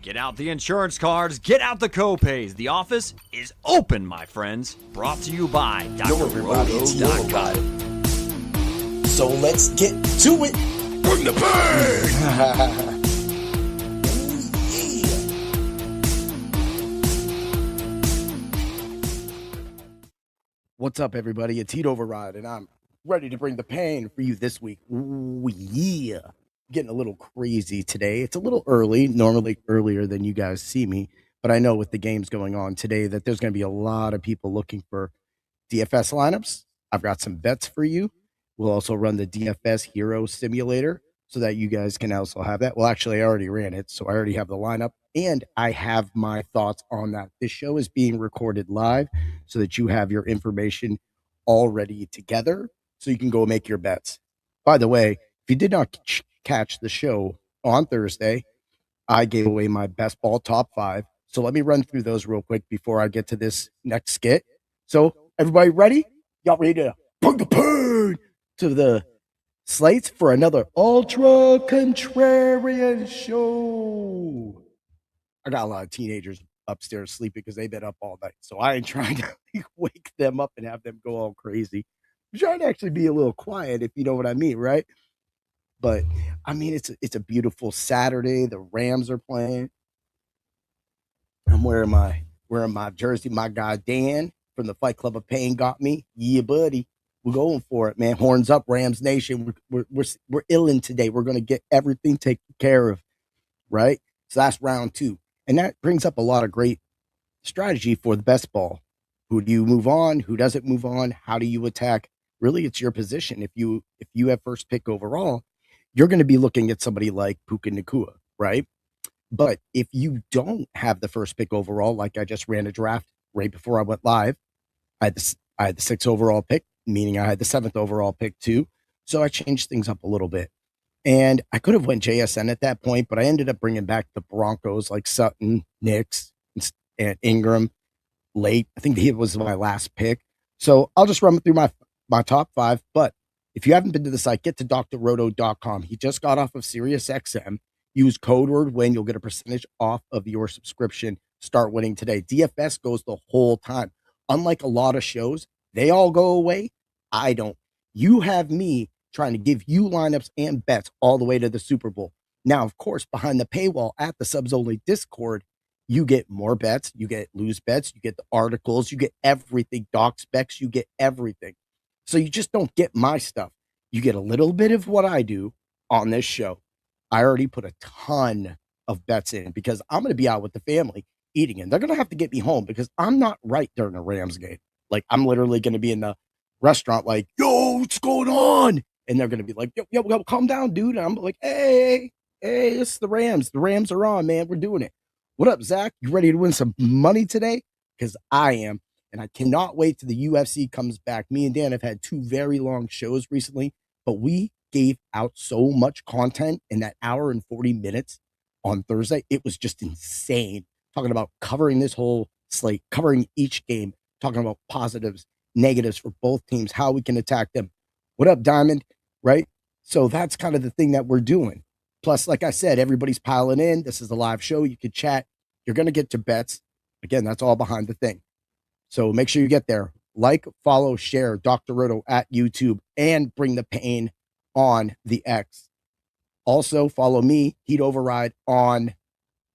Get out the insurance cards, get out the co-pays. The office is open, my friends. Brought to you by DrRoto.com. So let's get to it. Bring the pain! What's up, everybody? It's Heat Override, and I'm ready to bring the pain for you this week. Ooh, yeah. Getting a little crazy today. It's a little early, normally earlier than you guys see me, but I know with the games going on today that there's going to be a lot of people looking for DFS lineups. I've got some bets for you. We'll also run the DFS Hero Simulator so that you guys can also have that. Well, actually, I already ran it, so I already have the lineup, and I have my thoughts on that. This show is being recorded live so that you have your information already together so you can go make your bets. By the way, if you did not catch the show on Thursday, I gave away my best ball top 5. So let me run through those real quick before I get to this next skit. So everybody ready? Y'all ready to bring the pain to the slates for another Ultra Contrarian show? I got a lot of teenagers upstairs sleeping because they've been up all night. So I ain't trying to wake them up and have them go all crazy. I'm trying to actually be a little quiet, if you know what I mean, right? But I mean, it's a beautiful Saturday. The Rams are playing. I'm wearing my jersey. My guy Dan from the Fight Club of Pain got me. Yeah, buddy. We're going for it, man. Horns up, Rams Nation. We're illin' today. We're gonna get everything taken care of, right? So that's round 2, and that brings up a lot of great strategy for the best ball. Who do you move on? Who doesn't move on? How do you attack? Really, it's your position. If you have first pick overall, you're going to be looking at somebody like Puka Nacua, right? But if you don't have the first pick overall, like I just ran a draft right before I went live, I had the 6th overall pick, meaning I had the 7th overall pick too. So I changed things up a little bit. And I could have went JSN at that point, but I ended up bringing back the Broncos like Sutton, Nix, and Ingram late. I think he was my last pick. So I'll just run through my top 5. But if you haven't been to the site, get to DrRoto.com. He just got off of SiriusXM. Use code word WIN. You'll get a percentage off of your subscription. Start winning today. DFS goes the whole time. Unlike a lot of shows, they all go away. I don't. You have me trying to give you lineups and bets all the way to the Super Bowl. Now, of course, behind the paywall at the Subs Only Discord, you get more bets, you get loose bets, you get the articles, you get everything, doc specs, you get everything. So you just don't get my stuff. You get a little bit of what I do on this show. I already put a ton of bets in because I'm going to be out with the family eating, and they're going to have to get me home because I'm not right during a Rams game. Like, I'm literally going to be in the restaurant like, yo, what's going on? And they're going to be like, yo, calm down, dude. And I'm like, hey, it's the Rams. The Rams are on, man. We're doing it. What up, Zach? You ready to win some money today? Because I am. And I cannot wait till the UFC comes back. Me and Dan have had 2 very long shows recently, but we gave out so much content in that hour and 40 minutes on Thursday. It was just insane. Talking about covering this whole slate, covering each game, talking about positives, negatives for both teams, how we can attack them. What up, Diamond? Right? So that's kind of the thing that we're doing. Plus, like I said, everybody's piling in. This is a live show. You could chat. You're going to get to bets. Again, that's all behind the thing. So make sure you get there. Like, follow, share Dr. Roto at YouTube, and bring the pain on the X. Also, follow me, Heat Override, on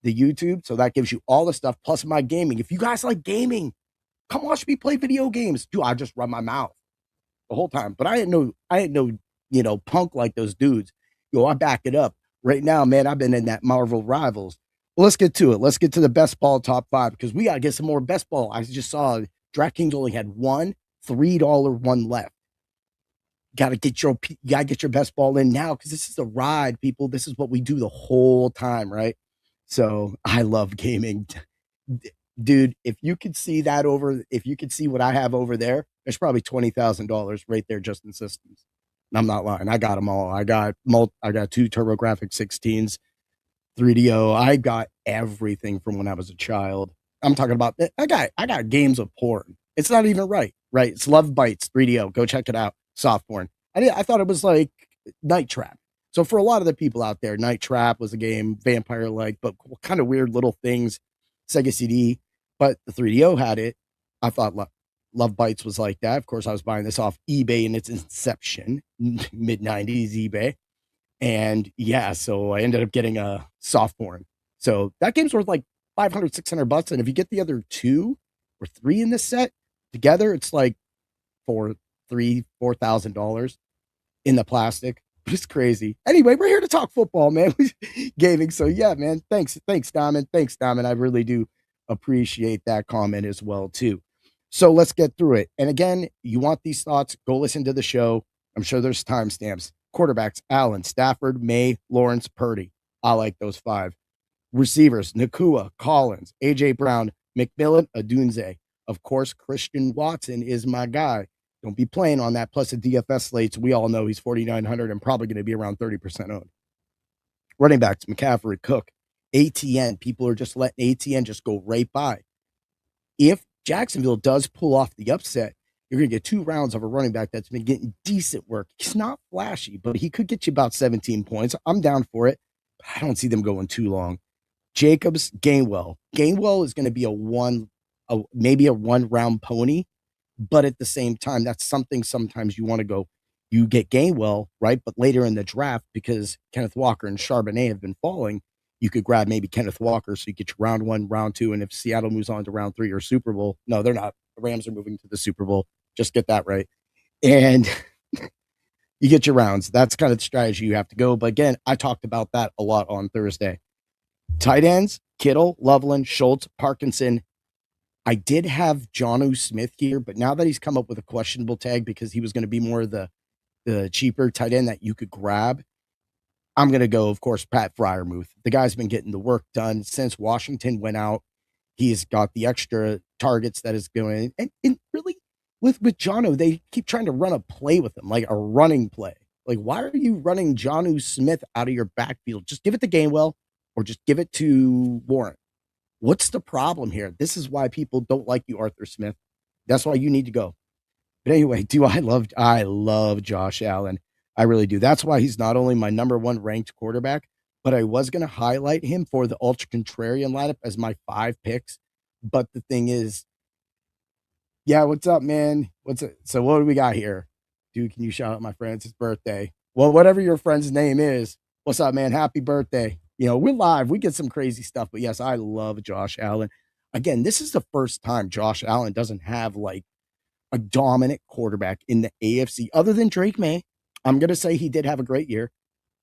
the YouTube. So that gives you all the stuff, plus my gaming. If you guys like gaming, come watch me play video games. Dude, I just run my mouth the whole time. But I ain't no, punk like those dudes. Yo, I back it up. Right now, man, I've been in that Marvel Rivals. Well, let's get to it. Let's get to the best ball top 5 because we got to get some more best ball. I just saw DraftKings only had one $3 one left. You gotta get your best ball in now because this is a ride, people. This is what we do the whole time, right? So I love gaming. Dude, if you could see what I have over there, there's probably $20,000 right there just in systems. And I'm not lying. I got them all. I got 2 TurboGrafx 16s, 3DO. I got everything from when I was a child. I'm talking about, I got games of porn. It's not even right? It's Love Bites 3DO. Go check it out. Soft porn. I thought it was like Night Trap. So for a lot of the people out there, Night Trap was a game, vampire-like, but kind of weird little things, Sega CD, but the 3DO had it. I thought Love Bites was like that. Of course, I was buying this off eBay in its inception, mid-90s eBay. And yeah, so I ended up getting a soft porn. So that game's worth like 500, 600 bucks. And if you get the other 2 or 3 in this set together, it's like $4,000 in the plastic. It's crazy. Anyway, we're here to talk football, man. Gaming. So yeah, man. Thanks, Diamond. Thanks, Diamond. I really do appreciate that comment as well, too. So let's get through it. And again, you want these thoughts, go listen to the show. I'm sure there's timestamps. Quarterbacks, Allen, Stafford, May, Lawrence, Purdy. I like those 5. Receivers, Nakua, Collins, A.J. Brown, McMillan, Adunze. Of course, Christian Watson is my guy. Don't be playing on that. Plus the DFS slates. We all know he's 4,900 and probably going to be around 30% owned. Running backs, McCaffrey, Cook, ATN. People are just letting ATN just go right by. If Jacksonville does pull off the upset, you're going to get 2 rounds of a running back that's been getting decent work. He's not flashy, but he could get you about 17 points. I'm down for it. But I don't see them going too long. Jacobs, Gainwell. Gainwell is going to be maybe a 1-round pony, but at the same time, that's something sometimes you want to go. You get Gainwell, right? But later in the draft, because Kenneth Walker and Charbonnet have been falling, you could grab maybe Kenneth Walker so you get your round 1, round 2, and if Seattle moves on to round 3 or Super Bowl, no, they're not. The Rams are moving to the Super Bowl. Just get that right. And you get your rounds. That's kind of the strategy you have to go. But again, I talked about that a lot on Thursday. Tight ends, Kittle, Loveland, Schultz, Parkinson. I did have Jonnu Smith here, but now that he's come up with a questionable tag because he was going to be more of the cheaper tight end that you could grab, I'm going to go, of course, Pat Freiermuth. The guy's been getting the work done since Washington went out. He's got the extra targets that is going. And really, with Jonnu, they keep trying to run a play with him, like a running play. Like, why are you running Jonnu Smith out of your backfield? Just give it to Gainwell or just give it to Warren. What's the problem here? This is why people don't like you, Arthur Smith. That's why you need to go. But anyway, I love Josh Allen. I really do. That's why he's not only my number 1 ranked quarterback, but I was going to highlight him for the Ultra Contrarian lineup as my 5 picks. But the thing is, yeah, what's up, man? So what do we got here? Dude, can you shout out my friend? It's his birthday. Well, whatever your friend's name is, what's up, man? Happy birthday. You know, we're live. We get some crazy stuff. But yes, I love Josh Allen. Again, this is the first time Josh Allen doesn't have like a dominant quarterback in the AFC other than Drake May. I'm going to say he did have a great year,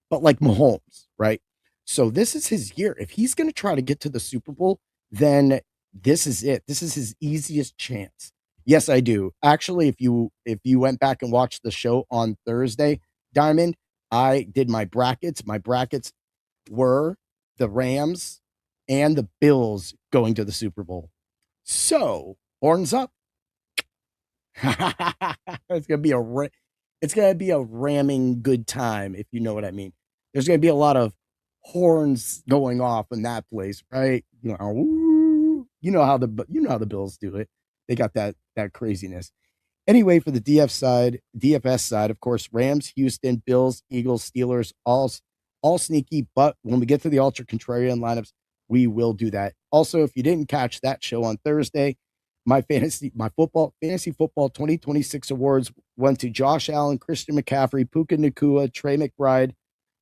but like Mahomes, right? So this is his year. If he's going to try to get to the Super Bowl, then this is it. This is his easiest chance. Yes, I do. Actually, if you went back and watched the show on Thursday, Diamond, I did my brackets. My brackets were the Rams and the Bills going to the Super Bowl. So, horns up. It's going to be a ramming good time, if you know what I mean. There's going to be a lot of horns going off in that place, right? You know how the Bills do it. They got that craziness. Anyway, for the DFS side, of course, Rams, Houston, Bills, Eagles, Steelers, all sneaky. But when we get to the Ultra Contrarian lineups, we will do that. Also, if you didn't catch that show on Thursday, my fantasy football 2026 awards went to Josh Allen, Christian McCaffrey, Puka Nacua, Trey McBride,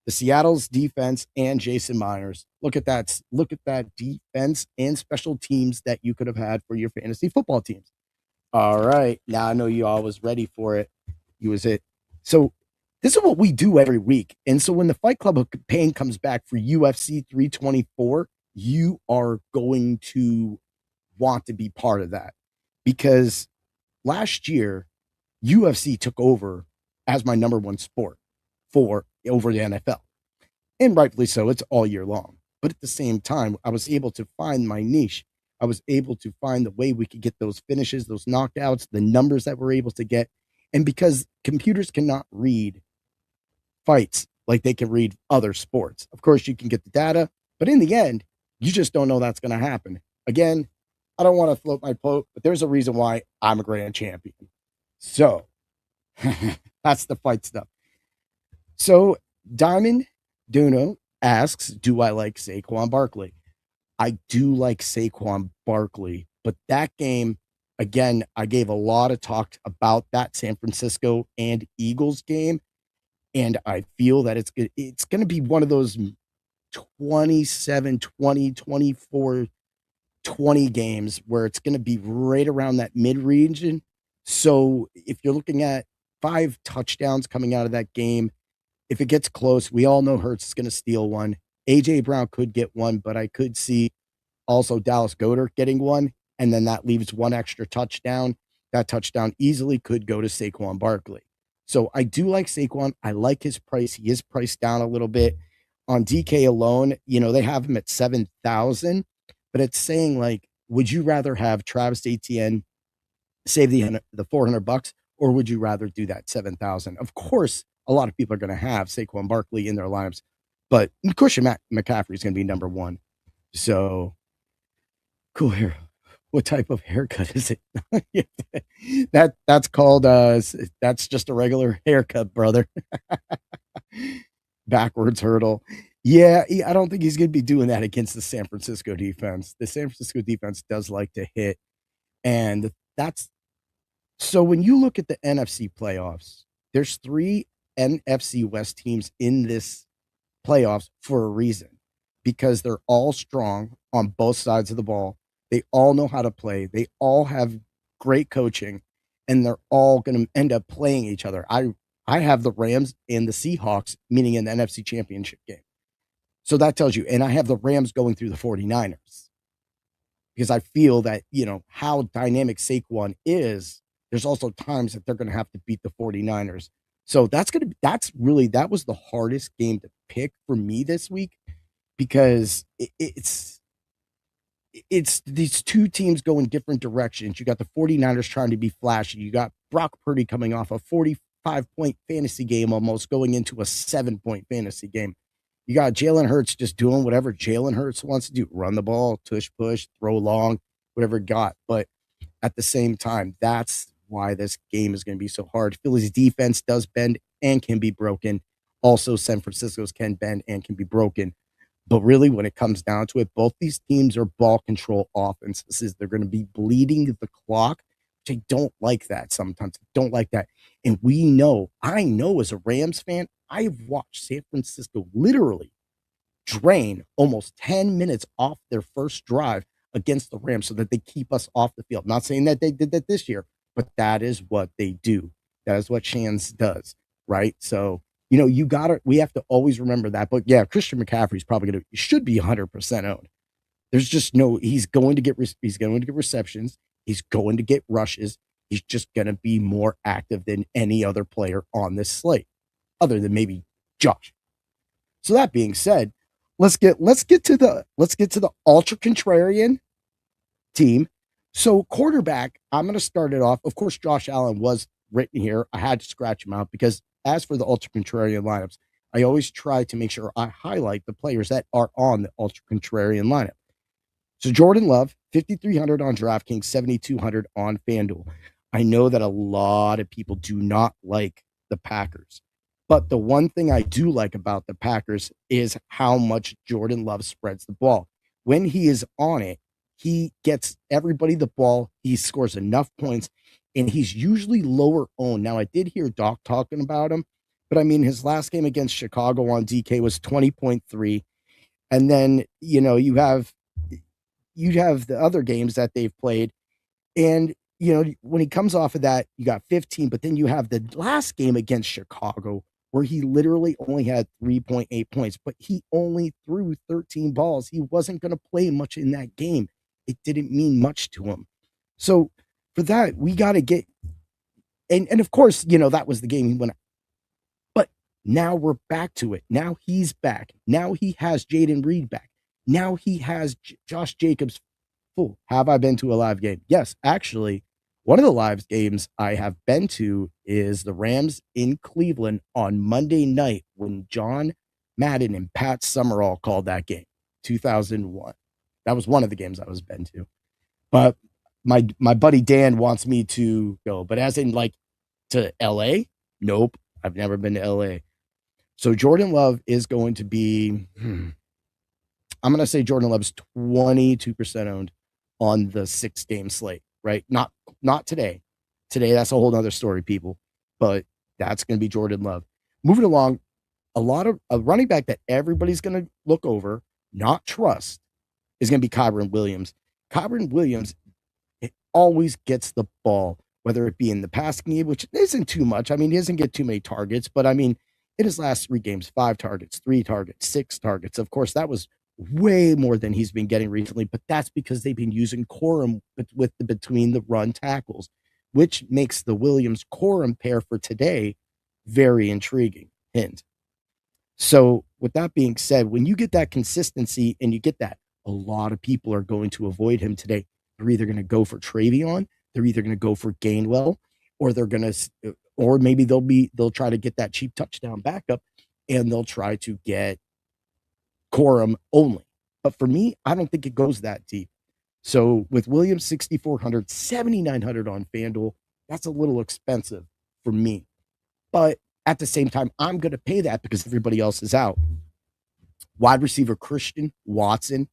the Seattle's defense, and Jason Myers. Look at that. Look at that defense and special teams that you could have had for your fantasy football teams. All right. Now I know you all was ready for it. You was it. So this is what we do every week. And so when the Fight Club campaign comes back for UFC 324, you are going to want to be part of that, because last year UFC took over as my number 1 sport over the NFL, and rightfully so. It's all year long, but at the same time, I was able to find my niche. I was able to find the way we could get those finishes, those knockouts, the numbers that we're able to get. And because computers cannot read fights like they can read other sports, of course you can get the data, but in the end, you just don't know that's going to happen. Again, I don't want to float my boat, but there's a reason why I'm a grand champion. So that's the fight stuff. So Diamond Duno asks, do I like Saquon Barkley? I do like Saquon Barkley, but that game, again, I gave a lot of talk about that San Francisco and Eagles game, and I feel that it's going to be one of those 27, 20, 24, 20 games where it's going to be right around that mid region. So if you're looking at 5 touchdowns coming out of that game, if it gets close, we all know Hurts is going to steal one. AJ Brown could get one, but I could see also Dallas Goedert getting one, and then that leaves one extra touchdown. That touchdown easily could go to Saquon Barkley. So I do like Saquon. I like his price. He is priced down a little bit. On DK alone, they have him at 7,000, but it's saying like, would you rather have Travis Etienne save the $400, or would you rather do that 7,000? Of course, a lot of people are going to have Saquon Barkley in their lineups, but Christian McCaffrey is going to be number one. So cool hair. What type of haircut is it? That's called that's just a regular haircut, brother. Backwards hurdle. Yeah, I don't think he's going to be doing that against the San Francisco defense. The San Francisco defense does like to hit, and that's so when you look at the NFC playoffs, there's 3 NFC West teams in this playoffs for a reason, because they're all strong on both sides of the ball. They all know how to play. They all have great coaching, and they're all going to end up playing each other. I have the Rams and the Seahawks meeting in the NFC Championship game. So that tells you, and I have the Rams going through the 49ers, because I feel that, how dynamic Saquon is, there's also times that they're going to have to beat the 49ers. So that was the hardest game to pick for me this week, because it's these two teams go in different directions. You got the 49ers trying to be flashy. You got Brock Purdy coming off a 45-point fantasy game, almost going into a 7-point fantasy game. You got Jalen Hurts just doing whatever Jalen Hurts wants to do, run the ball, tush push, throw long, whatever it got. But at the same time, that's why this game is going to be so hard. Philly's defense does bend and can be broken. Also, San Francisco's can bend and can be broken. But really, when it comes down to it, both these teams are ball control offenses. They're going to be bleeding the clock, which I don't like that sometimes. I don't like that. And I know as a Rams fan, I've watched San Francisco literally drain almost 10 minutes off their first drive against the Rams so that they keep us off the field. Not saying that they did that this year, but that is what they do. That is what Shans does, right? So, we have to always remember that. But yeah, Christian McCaffrey's probably should be 100% owned. There's just he's going to get receptions. He's going to get rushes. He's just going to be more active than any other player on this slate, other than maybe Josh. So that being said, let's get to the Ultra Contrarian team. So quarterback, I'm going to start it off. Of course, Josh Allen was written here. I had to scratch him out because as for the Ultra Contrarian lineups, I always try to make sure I highlight the players that are on the Ultra Contrarian lineup. So Jordan Love, 5,300 on DraftKings, 7,200 on FanDuel. I know that a lot of people do not like the Packers, but the one thing I do like about the Packers is how much Jordan Love spreads the ball. When he is on it, he gets everybody the ball. He scores enough points, and he's usually lower owned. Now, I did hear Doc talking about him, but I mean, his last game against Chicago on DK was 20.3. And then, you have the other games that they've played. And, when he comes off of that, you got 15, but then you have the last game against Chicago where he literally only had 3.8 points, but he only threw 13 balls. He wasn't going to play much in that game. It didn't mean much to him. So for that, we got to get, and of course, that was the game he went. But now we're back to it. Now he's back. Now he has Jaden Reed back. Now he has Josh Jacobs full. Have I been to a live game? Yes, actually, one of the live games I have been to is the Rams in Cleveland on Monday night when John Madden and Pat Summerall called that game, 2001. That was one of the games I was been to. But my buddy Dan wants me to go. But as in like to LA? Nope. I've never been to LA. So Jordan Love is going to be, I'm going to say Jordan Love's 22% owned on the 6-game slate, right? Not today. Today, that's a whole nother story, people. But that's going to be Jordan Love. Moving along, a running back that everybody's going to look over, not trust, is going to be Kyren Williams. Kyren Williams always gets the ball, whether it be in the passing game, which isn't too much. I mean, he doesn't get too many targets, but I mean, in his last 3 games, 5 targets, 3 targets, 6 targets. Of course, that was way more than he's been getting recently, but that's because they've been using Corum between the run tackles, which makes the Williams Corum pair for today very intriguing. Hint. So, with that being said, when you get that consistency and you get that, a lot of people are going to avoid him today. They're either going to go for Travion, they're either going to go for Gainwell, or they're going to, or maybe they'll try to get that cheap touchdown backup, and they'll try to get Corum only. But for me, I don't think it goes that deep. So with Williams 6,400, 7,900 on FanDuel, that's a little expensive for me. But at the same time, I'm going to pay that because everybody else is out. Wide receiver Christian Watson.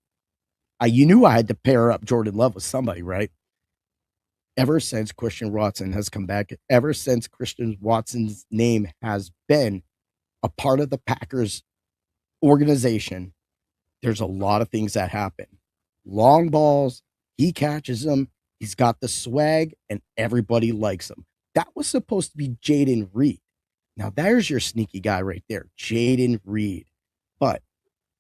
You knew I had to pair up Jordan Love with somebody, right? Ever since Christian Watson has come back, ever since Christian Watson's name has been a part of the Packers organization, there's a lot of things that happen. Long balls, he catches them, he's got the swag, and everybody likes him. That was supposed to be Jaden Reed. Now, there's your sneaky guy right there, Jaden Reed. But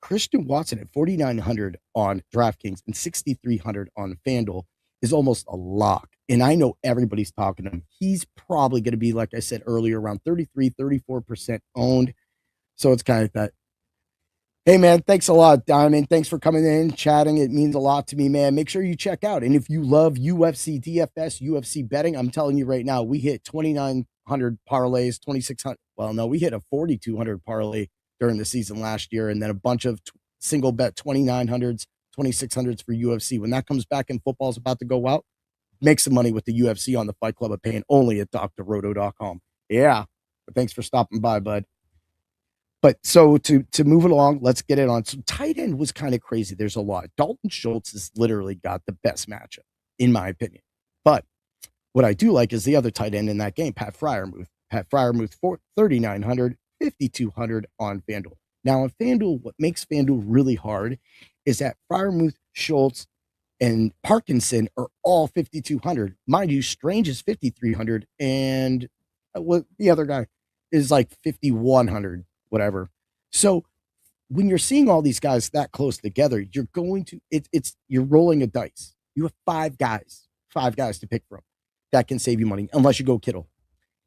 Christian Watson at 4,900 on DraftKings and 6,300 on FanDuel is almost a lock. And I know everybody's talking to him. He's probably going to be, like I said earlier, around 33, 34% owned. So it's kind of that. Hey, man, thanks a lot, Diamond. Thanks for coming in, chatting. It means a lot to me, man. Make sure you check out. And if you love UFC, DFS, UFC betting, I'm telling you right now, we hit 2,900 parlays, 2,600. Well, no, we hit a 4,200 parlay during the season last year, and then a bunch of single bet 2,900s, 2,600s for UFC. When that comes back and football's about to go out, make some money with the UFC on the Fight Club of Pain only at drroto.com. Yeah, but thanks for stopping by, bud. But so to move it along, let's get it on. So tight end was kind of crazy. There's a lot. Dalton Schultz has literally got the best matchup, in my opinion. But what I do like is the other tight end in that game, Pat Freiermuth. Pat Freiermuth, 3,900, 5,200 on FanDuel. Now, on FanDuel, what makes FanDuel really hard is that Freiermuth, Schultz, and Parkinson are all 5,200. Mind you, Strange is 5,300, and the other guy is like 5,100. Whatever. So when you're seeing all these guys that close together, you're going to, you're rolling a dice. You have 5 guys to pick from that can save you money, unless you go Kittle.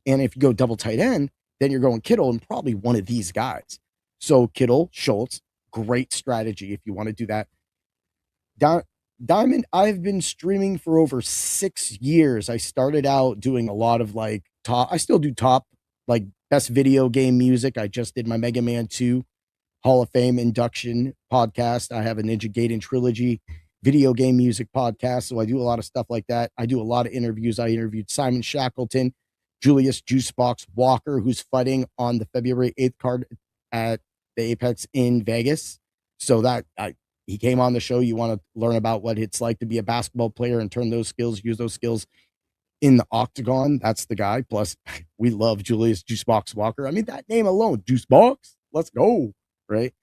And if you go double tight end, then you're going Kittle and probably one of these guys. So Kittle, Schultz, great strategy if you want to do that. Diamond, I've been streaming for over 6 years. I started out doing a lot of like top, I still do top, like best video game music. I just did my Mega Man 2 Hall of Fame induction podcast. I have a Ninja Gaiden trilogy video game music podcast. So I do a lot of stuff like that. I do a lot of interviews. I interviewed Simon Shackleton, Julius Juicebox Walker, who's fighting on the February 8th card at the Apex in Vegas. So that he came on the show. You want to learn about what it's like to be a basketball player and turn those skills, use those skills in the octagon. That's the guy. Plus, we love Julius Juicebox Walker. I mean, that name alone, Juicebox, let's go, right?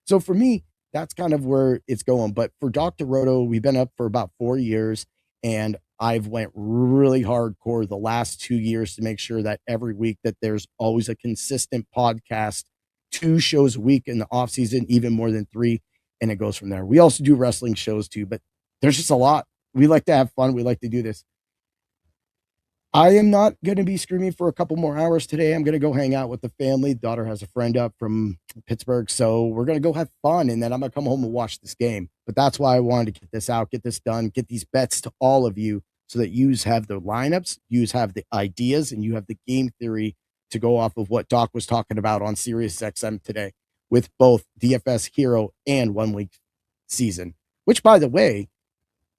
So for me, that's kind of where it's going. But for Dr. Roto, we've been up for about 4 years, and I've went really hardcore the last 2 years to make sure that every week that there's always a consistent podcast, 2 shows a week in the off season, even more than 3, and it goes from there. We also do wrestling shows too, but there's just a lot. We like to have fun. We like to do this. I am not going to be streaming for a couple more hours today. I'm going to go hang out with the family. Daughter has a friend up from Pittsburgh, so we're going to go have fun, and then I'm going to come home and watch this game. But that's why I wanted to get this out, get this done, get these bets to all of you so that you have the lineups, you have the ideas, and you have the game theory to go off of what Doc was talking about on SiriusXM today with both DFS Hero and 1 week season, which, by the way,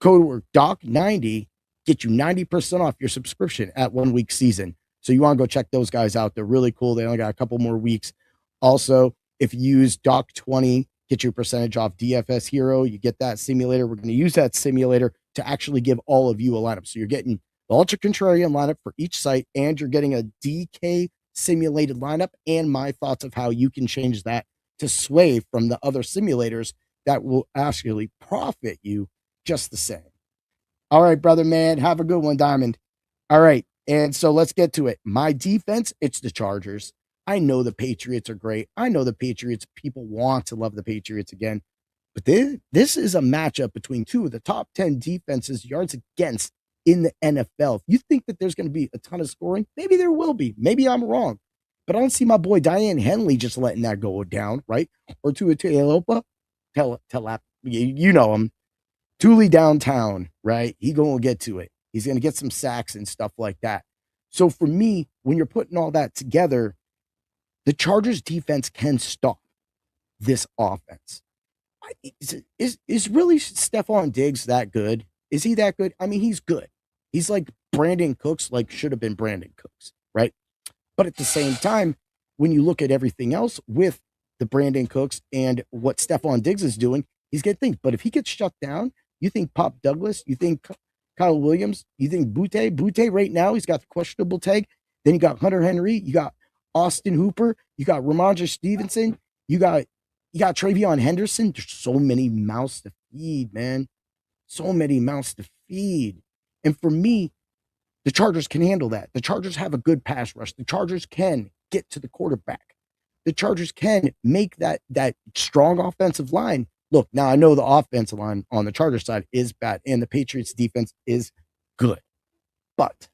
code word DOC90 get you 90% off your subscription at 1 week season. So you want to go check those guys out. They're really cool. They only got a couple more weeks Also, if you use Doc20, get your percentage off DFS Hero. You get that simulator. We're going to use that simulator to actually give all of you a lineup. So you're getting the Ultra Contrarian lineup for each site, and you're getting a DK simulated lineup and my thoughts of how you can change that to sway from the other simulators that will actually profit you just the same. All right, brother, man. Have a good one, Diamond. All right. And so let's get to it. My defense, it's the Chargers. I know the Patriots are great. I know the Patriots, people want to love the Patriots again. But this is a matchup between two of the top 10 defenses yards against in the NFL. If you think that there's going to be a ton of scoring, maybe there will be. Maybe I'm wrong. But I don't see my boy Diane Henley just letting that go down, right? Or Tua Tagovailoa, you know him. Thule downtown, right? He going to get to it. He's going to get some sacks and stuff like that. So for me, when you're putting all that together, the Chargers defense can stop this offense. Is really Stephon Diggs that good? Is he that good? I mean, he's good. He's like Brandon Cooks, like should have been Brandon Cooks, right? But at the same time, when you look at everything else with the Brandon Cooks and what Stephon Diggs is doing, he's getting things. But if he gets shut down, you think Pop Douglas, you think Kyle Williams, you think Butte right now, he's got the questionable tag. Then you got Hunter Henry, you got Austin Hooper, you got Ramondre Stevenson, you got Travion Henderson. There's so many mouths to feed, man. So many mouths to feed. And for me, the Chargers can handle that. The Chargers have a good pass rush. The Chargers can get to the quarterback. The Chargers can make that strong offensive line. Look, now I know the offensive line on the Chargers side is bad, and the Patriots defense is good. But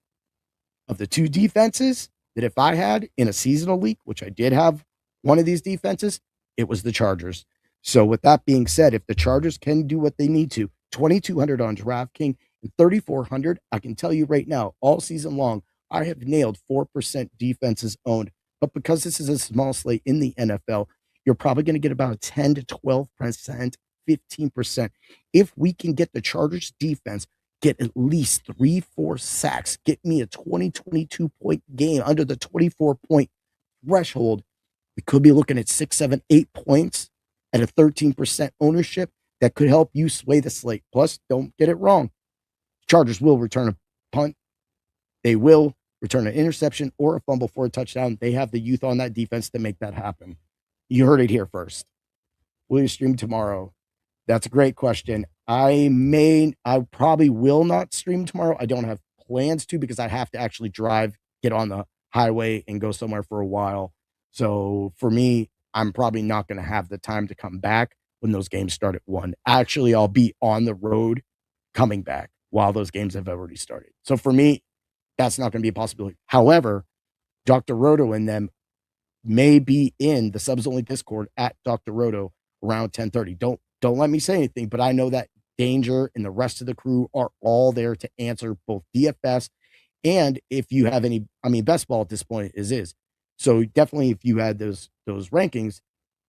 of the two defenses that if I had in a seasonal league, which I did have one of these defenses, it was the Chargers. So with that being said, if the Chargers can do what they need to, 2,200 on DraftKings and 3,400, I can tell you right now, all season long, I have nailed 4% defenses owned. But because this is a small slate in the NFL, you're probably going to get about 10 to 12%, 15%. If we can get the Chargers defense, get at least 3-4 sacks, get me a 22-point game under the 24-point threshold, we could be looking at 6, 7, 8 points at a 13% ownership that could help you sway the slate. Plus, don't get it wrong. Chargers will return a punt. They will return an interception or a fumble for a touchdown. They have the youth on that defense to make that happen. You heard it here first. Will you stream tomorrow? That's a great question. I probably will not stream tomorrow. I don't have plans to because I have to actually drive, get on the highway and go somewhere for a while. So for me, I'm probably not going to have the time to come back when those games start at 1. Actually, I'll be on the road coming back while those games have already started. So for me, that's not going to be a possibility. However, Dr. Roto and them may be in the subs only Discord at Dr. Roto around 10:30. Don't let me say anything, but I know that Danger and the rest of the crew are all there to answer both DFS and if you have any, best ball at this point is. So definitely if you had those rankings,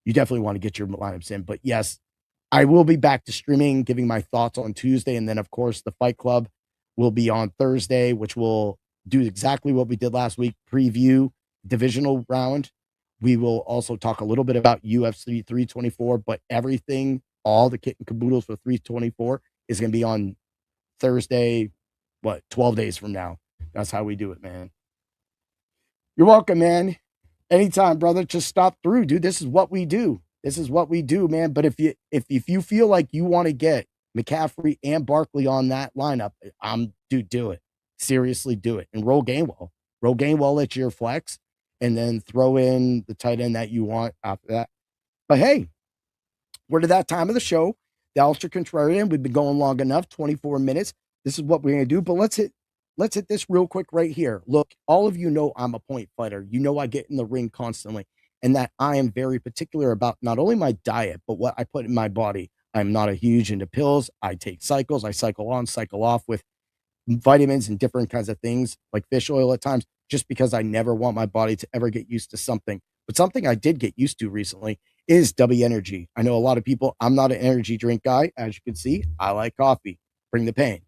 you definitely want to get your lineups in. But yes, I will be back to streaming, giving my thoughts on Tuesday. And then of course the Fight Club will be on Thursday, which will do exactly what we did last week, preview divisional round. We will also talk a little bit about UFC 324, but everything, all the kit and caboodles for 324 is going to be on Thursday, 12 days from now. That's how we do it, man. You're welcome, man. Anytime, brother. Just stop through, dude. This is what we do. This is what we do, man. But if you feel like you want to get McCaffrey and Barkley on that lineup, do it. Seriously, do it. And roll Gainwell. Roll Gainwell at your flex, and then throw in the tight end that you want after that. But hey, we're to that time of the show. The Ultra Contrarian. We've been going long enough, 24 minutes. This is what we're going to do. But let's hit this real quick right here. Look, all of you know I'm a point fighter. You know I get in the ring constantly, and that I am very particular about not only my diet, but what I put in my body. I'm not a huge into pills. I take cycles. I cycle on, cycle off with vitamins and different kinds of things like fish oil at times, just because I never want my body to ever get used to something. But something I did get used to recently is W Energy. I know a lot of people, I'm not an energy drink guy. As you can see, I like coffee. Bring the pain.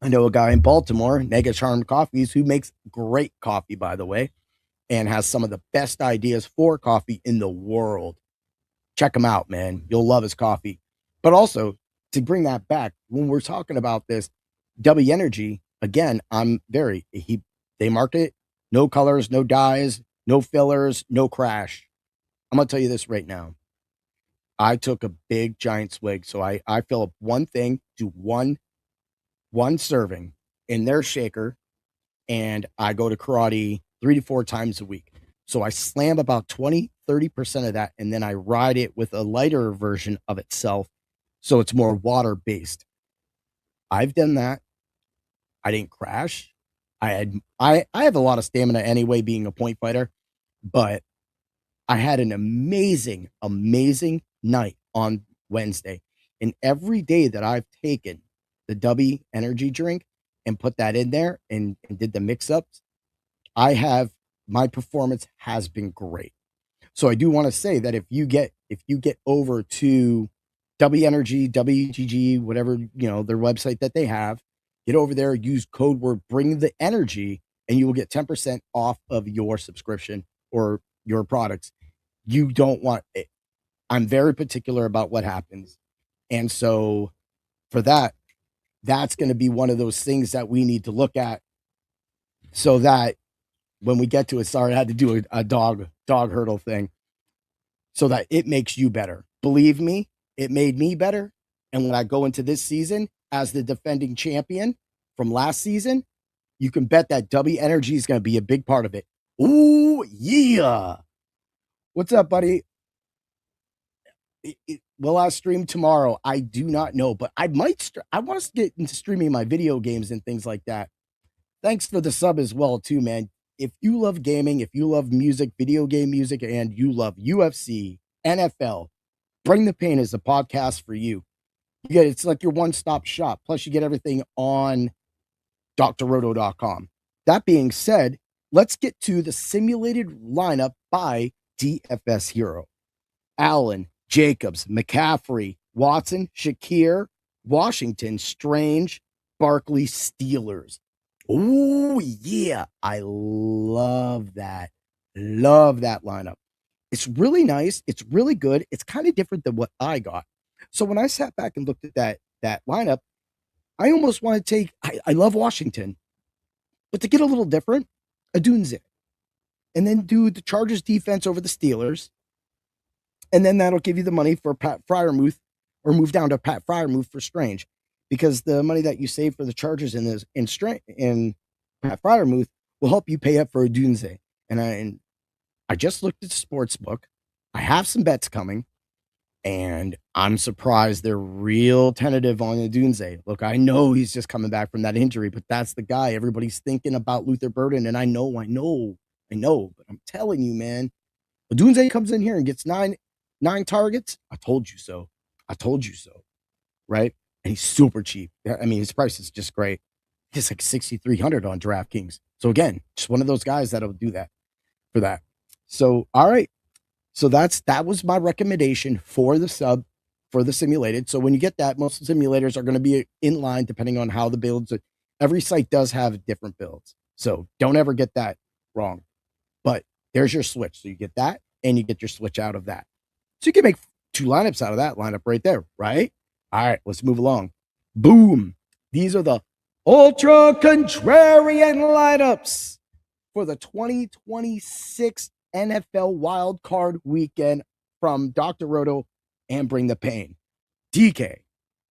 I know a guy in Baltimore, Nega Charmed Coffees, who makes great coffee, by the way. and has some of the best ideas for coffee in the world. Check him out, man. You'll love his coffee. But also, to bring that back, when we're talking about this, W Energy, again, they market no colors, no dyes, no fillers, no crash. I'm gonna tell you this right now. I took a big giant swig. So I fill up one thing, do one serving in their shaker, and I go to karate 3 to 4 times a week. So I slam about 20-30% of that, and then I ride it with a lighter version of itself, so it's more water based. I've done that. I didn't crash. I have a lot of stamina anyway, being a point fighter, but I had an amazing night on Wednesday. And every day that I've taken the W energy drink and put that in there and did the mix ups, my performance has been great. So I do want to say that if you get over to W Energy, WGG, whatever, their website that they have, get over there, use code word bring the energy, and you will get 10% off of your subscription or your products. You don't want it. I'm very particular about what happens. And so for that's going to be one of those things that we need to look at, so that when we get to it, sorry, I had to do a dog hurdle thing, so that it makes you better. Believe me, it made me better. And when I go into this season as the defending champion from last season, you can bet that W Energy is going to be a big part of it. Ooh, yeah. What's up, buddy? Will I stream tomorrow? I do not know, but I might. I want us to get into streaming my video games and things like that. Thanks for the sub as well, too, man. If you love gaming, if you love music, video game music, and you love UFC, NFL, Bring the Pain is a podcast for you. It's like your one-stop shop. Plus, you get everything on drroto.com. That being said, let's get to the simulated lineup by DFS Hero. Allen, Jacobs, McCaffrey, Watson, Shakir, Washington, Strange, Barkley, Steelers. Oh, yeah. I love that. Love that lineup. It's really nice. It's really good. It's kind of different than what I got. So when I sat back and looked at that lineup, I almost want to take, I love Washington, but to get a little different, Adunze. And then do the Chargers defense over the Steelers. And then that'll give you the money for Pat Fryermuth, or move down to Pat Fryermuth for Strange, because the money that you save for the Chargers in Pat Fryermuth will help you pay up for Adunze. And I just looked at the sports book. I have some bets coming, and I'm surprised they're real tentative on Adunze. Look, I know he's just coming back from that injury, but that's the guy everybody's thinking about, Luther Burden. And I know, but I'm telling you, man, Adunze comes in here and gets nine targets. I told you so. Right? And he's super cheap. I mean, his price is just great. He's like 6,300 on DraftKings. So again, just one of those guys that'll do that for that. So, all right. So that was my recommendation for the simulated. So when you get that, most simulators are going to be in line depending on how the builds are. Every site does have different builds. So don't ever get that wrong. But there's your switch. So you get that and you get your switch out of that. So you can make 2 lineups out of that lineup right there, right? All right, let's move along. Boom. These are the Ultra Contrarian lineups for the 2026 NFL Wild Card Weekend from Dr. Roto and Bring the Pain. DK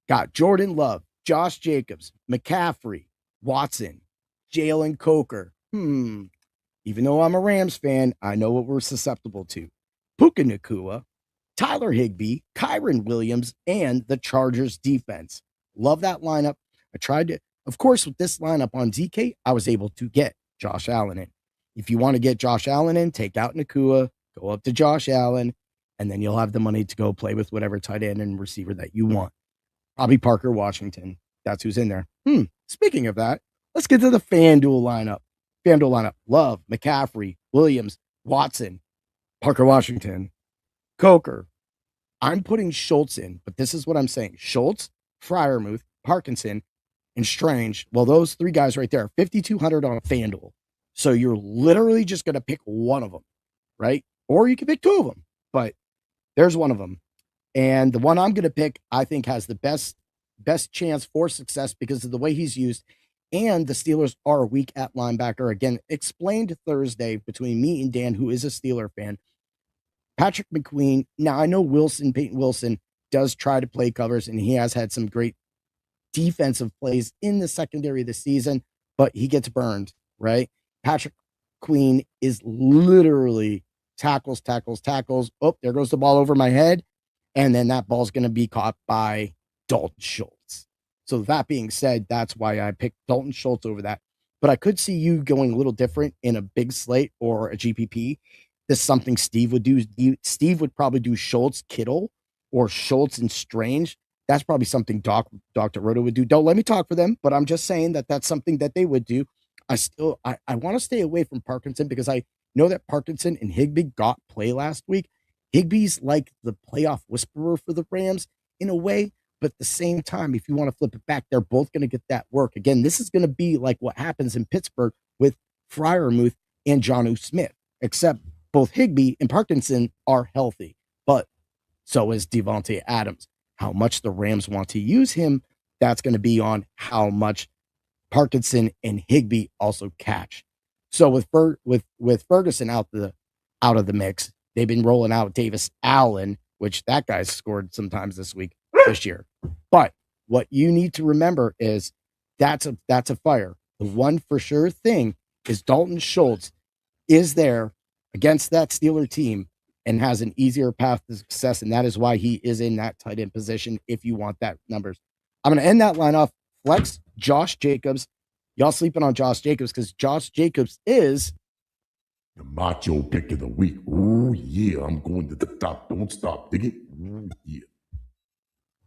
got Jordan Love, Josh Jacobs, McCaffrey, Watson, Jalen Coker. Even though I'm a Rams fan, I know what we're susceptible to. Puka Nacua, Tyler Higbee, Kyron Williams, and the Chargers defense. Love that lineup. I tried to, of course, with this lineup on DK, I was able to get Josh Allen in. If you want to get Josh Allen in, take out Nacua, go up to Josh Allen, and then you'll have the money to go play with whatever tight end and receiver that you want. Probably Parker Washington. That's who's in there. Speaking of that, let's get to the FanDuel lineup. Love, McCaffrey, Williams, Watson, Parker Washington, Coker. I'm putting Schultz in, but this is what I'm saying. Schultz, Fryermuth, Parkinson, and Strange. Well, those 3 guys right there, 5,200 on FanDuel. So you're literally just going to pick one of them, right? Or you can pick two of them, but there's one of them. And the one I'm going to pick, I think, has the best chance for success because of the way he's used. And the Steelers are weak at linebacker. Again, explained Thursday between me and Dan, who is a Steeler fan. Patrick McQueen. Now, I know Peyton Wilson, does try to play covers, and he has had some great defensive plays in the secondary this season, but he gets burned, right? Patrick Queen is literally tackles. Oh, there goes the ball over my head. And then that ball's going to be caught by Dalton Schultz. So that being said, that's why I picked Dalton Schultz over that. But I could see you going a little different in a big slate or a GPP. This is something Steve would do. Steve would probably do Schultz, Kittle, or Schultz and Strange. That's probably something Dr. Roto would do. Don't let me talk for them, but I'm just saying that that's something that they would do. I want to stay away from Parkinson because I know that Parkinson and Higbee got play last week. Higbee's like the playoff whisperer for the Rams in a way, but at the same time, if you want to flip it back, they're both going to get that work. Again, this is going to be like what happens in Pittsburgh with Freiermuth and Jonnu Smith, except both Higbee and Parkinson are healthy, but so is Devontae Adams. How much the Rams want to use him, that's going to be on how much Parkinson and Higbee also catch. So with Ferguson out of the mix, they've been rolling out Davis Allen, which that guy's scored sometimes this year. But what you need to remember is that's a fire. The one for sure thing is Dalton Schultz is there against that Steeler team and has an easier path to success, and that is why he is in that tight end position if you want that numbers. I'm going to end that line off. Flex Josh Jacobs. Y'all sleeping on Josh Jacobs because Josh Jacobs is the macho pick of the week. Oh, yeah. I'm going to the top. Don't stop. Dig it. Oh, yeah.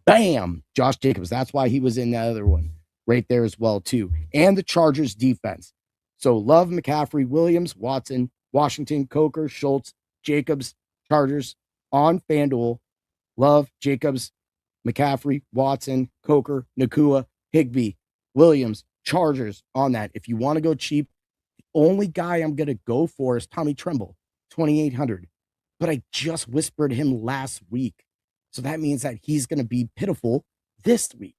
Bam! Josh Jacobs. That's why he was in that other one right there as well, too. And the Chargers defense. So Love, McCaffrey, Williams, Watson, Washington, Coker, Schultz, Jacobs, Chargers on FanDuel. Love, Jacobs, McCaffrey, Watson, Coker, Nakua, Higbee, Williams, Chargers on that. If you want to go cheap, the only guy I'm going to go for is Tommy Tremble, 2,800. But I just whispered him last week. So that means that he's going to be pitiful this week,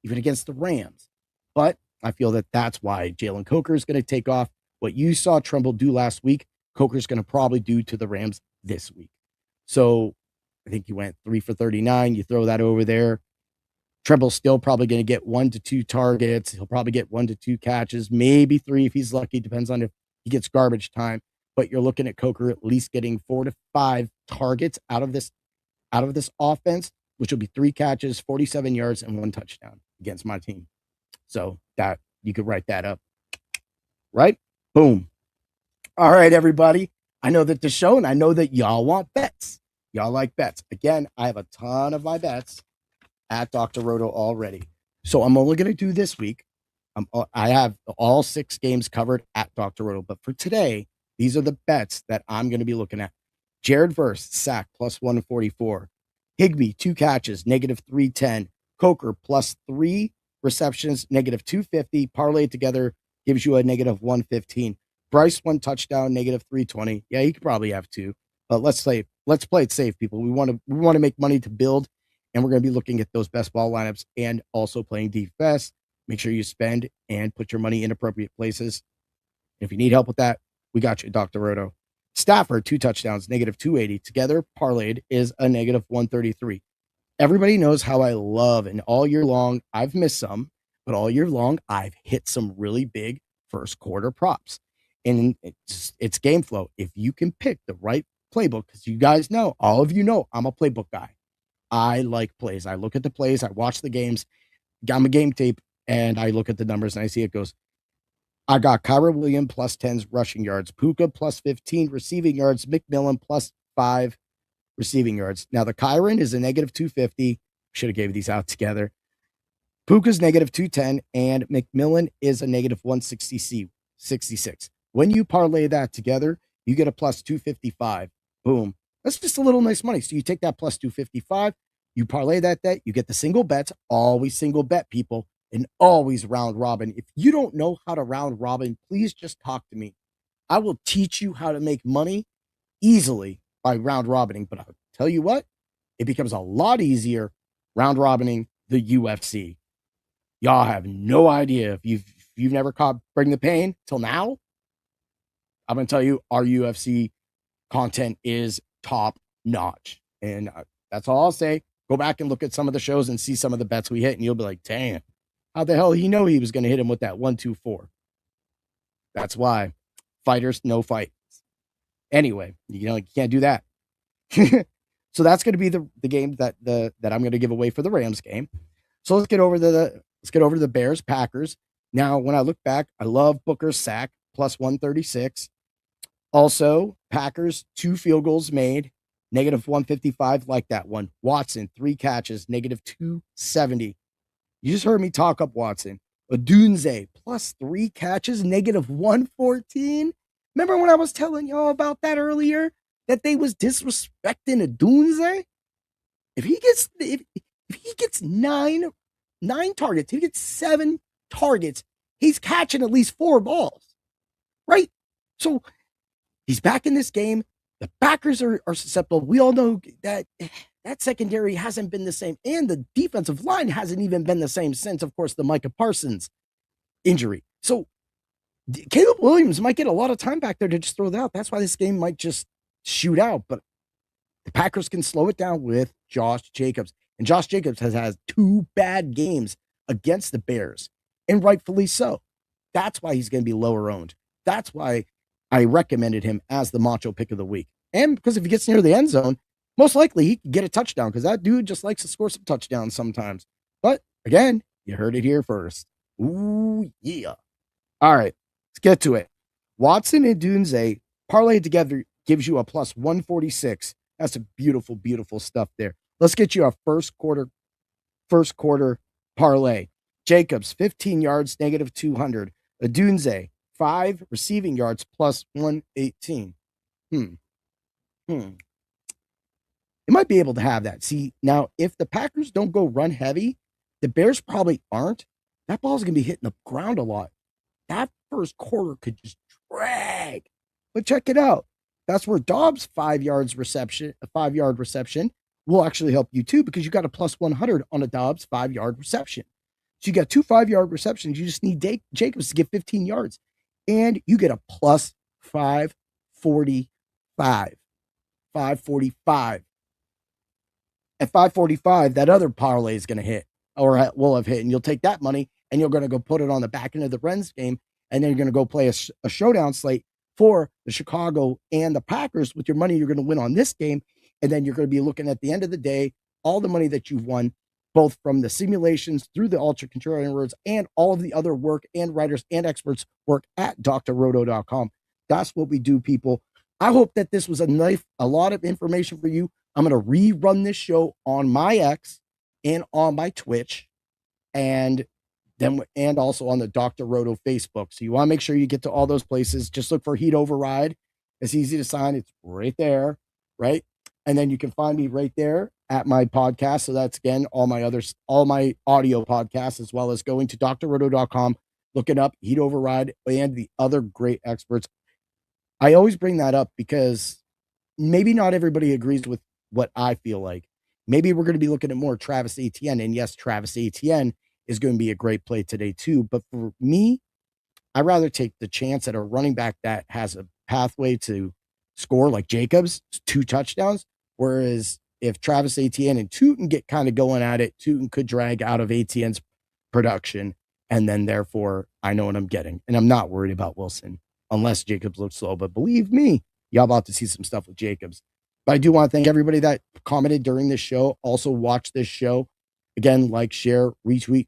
even against the Rams. But I feel that that's why Jalen Coker is going to take off. What you saw Tremble do last week, Coker's going to probably do to the Rams this week. So I think you went 3 for 39. You throw that over there. Tremble's still probably going to get 1 to 2 targets. He'll probably get 1 to 2 catches, maybe 3 if he's lucky. Depends on if he gets garbage time. But you're looking at Coker at least getting 4 to 5 targets out of this offense, which will be 3 catches, 47 yards, and 1 touchdown against my team. So that you could write that up. Right? Boom. All right, everybody. I know that the show, and I know that y'all want bets. Y'all like bets. Again, I have a ton of my bets at Dr. Roto already. So I'm only going to do this week. I have all 6 games covered at Dr. Roto. But for today, these are the bets that I'm going to be looking at. Jared Verse, sack, plus 144. Higbee, 2 catches, negative 310. Coker, plus 3 receptions, negative 250. Parlay together gives you a negative 115. Bryce, 1 touchdown, negative 320. Yeah, he could probably have 2. But let's play it safe, people. We want to make money to build, and we're going to be looking at those best ball lineups and also playing DFS. Make sure you spend and put your money in appropriate places. If you need help with that, we got you, Dr. Roto. Stafford, 2 touchdowns, negative 280. Together, parlayed is a negative 133. Everybody knows how I love, and all year long, I've missed some, but all year long, I've hit some really big first quarter props. And it's game flow. If you can pick the right playbook, because you guys know, all of you know, I'm a playbook guy. I like plays. I look at the plays. I watch the games. Got my game tape, and I look at the numbers, and I see it goes, I got Kyron Williams plus 10 rushing yards, Puka plus 15 receiving yards, McMillan plus 5 receiving yards. Now, the Kyron is a negative 250. Should have gave these out together. Puka's negative 210, and McMillan is a negative 166. When you parlay that together, you get a plus 255. Boom. That's just a little nice money. So you take that plus 255, you parlay that, you get the single bets, always single bet, people, and always round robin. If you don't know how to round robin, please just talk to me. I will teach you how to make money easily by round robining. But I'll tell you what, it becomes a lot easier round robining the UFC. Y'all have no idea if you've never caught Bring the Pain till now. I'm gonna tell you, our UFC content is top notch, and that's all I'll say. Go back and look at some of the shows and see some of the bets we hit, and you'll be like, "Damn, how the hell he know he was gonna hit him with that 1-2-4?" That's why fighters no fights. Anyway, you can't do that. So that's going to be the game that I'm going to give away for the Rams game. So let's get over to the Bears Packers. Now, when I look back, I love Booker's sack plus 136. Also, Packers 2 field goals made, negative 155, like that one. Watson 3 catches, negative 270. You just heard me talk up Watson. Odunze plus 3 catches, negative 114. Remember when I was telling y'all about that earlier? That they was disrespecting Odunze? If he gets nine targets, he gets 7 targets, he's catching at least 4 balls. Right? So he's back in this game. The Packers are susceptible. We all know that secondary hasn't been the same, and the defensive line hasn't even been the same since, of course, the Micah Parsons injury. So Caleb Williams might get a lot of time back there to just throw it out. That's why this game might just shoot out. But the Packers can slow it down with Josh Jacobs. And Josh Jacobs has had 2 bad games against the Bears, and rightfully so. That's why he's going to be lower owned. That's why I recommended him as the macho pick of the week. And because if he gets near the end zone, most likely he can get a touchdown, because that dude just likes to score some touchdowns sometimes. But again, you heard it here first. Ooh, yeah. All right, let's get to it. Watson and Dunze parlayed together gives you a plus 146. That's a beautiful, beautiful stuff there. Let's get you a first quarter parlay. Jacobs, 15 yards, negative 200. Dunze, 5 receiving yards, plus 118. It might be able to have that. See, now, if the Packers don't go run heavy, the Bears probably aren't. That ball's going to be hitting the ground a lot. That first quarter could just drag. But check it out. That's where Dobbs' 5-yard reception will actually help you too, because you got a plus 100 on a Dobbs 5-yard reception. So you got 2 5-yard receptions. You just need Jacobs to get 15 yards. And you get a plus 545. 545. At 545, that other parlay is going to hit, or will have hit, and you'll take that money and you're going to go put it on the back end of the Rens game, and then you're going to go play a showdown slate for the Chicago and the Packers with your money you're going to win on this game, and then you're going to be looking at the end of the day, all the money that you've won, both from the simulations through the Ultra Contrarian words and all of the other work and writers and experts work at drroto.com. That's what we do, people. I hope that this was a lot of information for you. I'm going to rerun this show on my X and on my Twitch, and also on the Dr. Roto Facebook. So you want to make sure you get to all those places. Just look for Heat Override. It's easy to sign. It's right there, right? And then you can find me right there at my podcast. So that's, again, all my audio podcasts, as well as going to drroto.com, looking up Heat Override and the other great experts. I always bring that up because maybe not everybody agrees with what I feel like. Maybe we're going to be looking at more Travis Etienne. And yes, Travis Etienne is going to be a great play today too. But for me, I'd rather take the chance at a running back that has a pathway to score, like Jacobs, 2 touchdowns. Whereas if Travis Etienne and Tootin get kind of going at it, Tootin could drag out of Etienne's production. And then therefore I know what I'm getting. And I'm not worried about Wilson unless Jacobs looks slow. But believe me, y'all about to see some stuff with Jacobs. But I do want to thank everybody that commented during this show. Also watch this show. Again, like, share, retweet.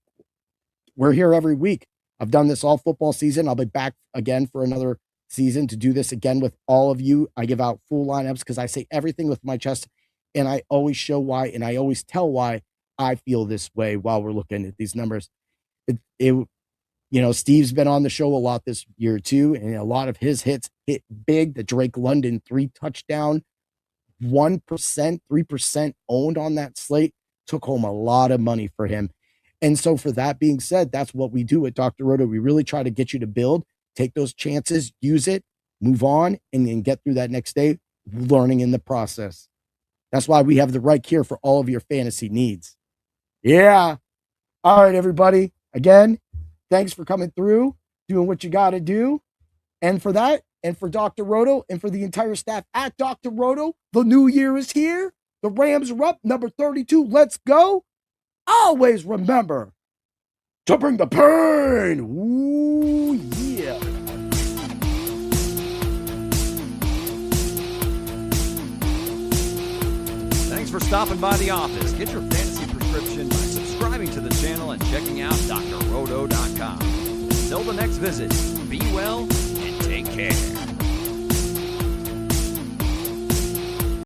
We're here every week. I've done this all football season. I'll be back again for another season to do this again with all of you. I give out full lineups because I say everything with my chest, and I always show why, and I always tell why I feel this way while we're looking at these numbers. Steve's been on the show a lot this year too, and a lot of his hits hit big. The Drake London 3 touchdown, 1%, 3% owned on that slate, took home a lot of money for him. And so for that being said, that's what we do at Dr. Roto. We really try to get you to build, take those chances, use it, move on and then get through that next day, learning in the process. That's why we have the right cure for all of your fantasy needs. Yeah. All right, everybody. Again, thanks for coming through, doing what you got to do. And for that, and for Dr. Roto, and for the entire staff at Dr. Roto, the new year is here. The Rams are up, number 32. Let's go. Always remember to bring the pain. Ooh, yeah. Thanks for stopping by the office. Get your fantasy prescription by subscribing to the channel and checking out drroto.com. Until the next visit, be well and take care.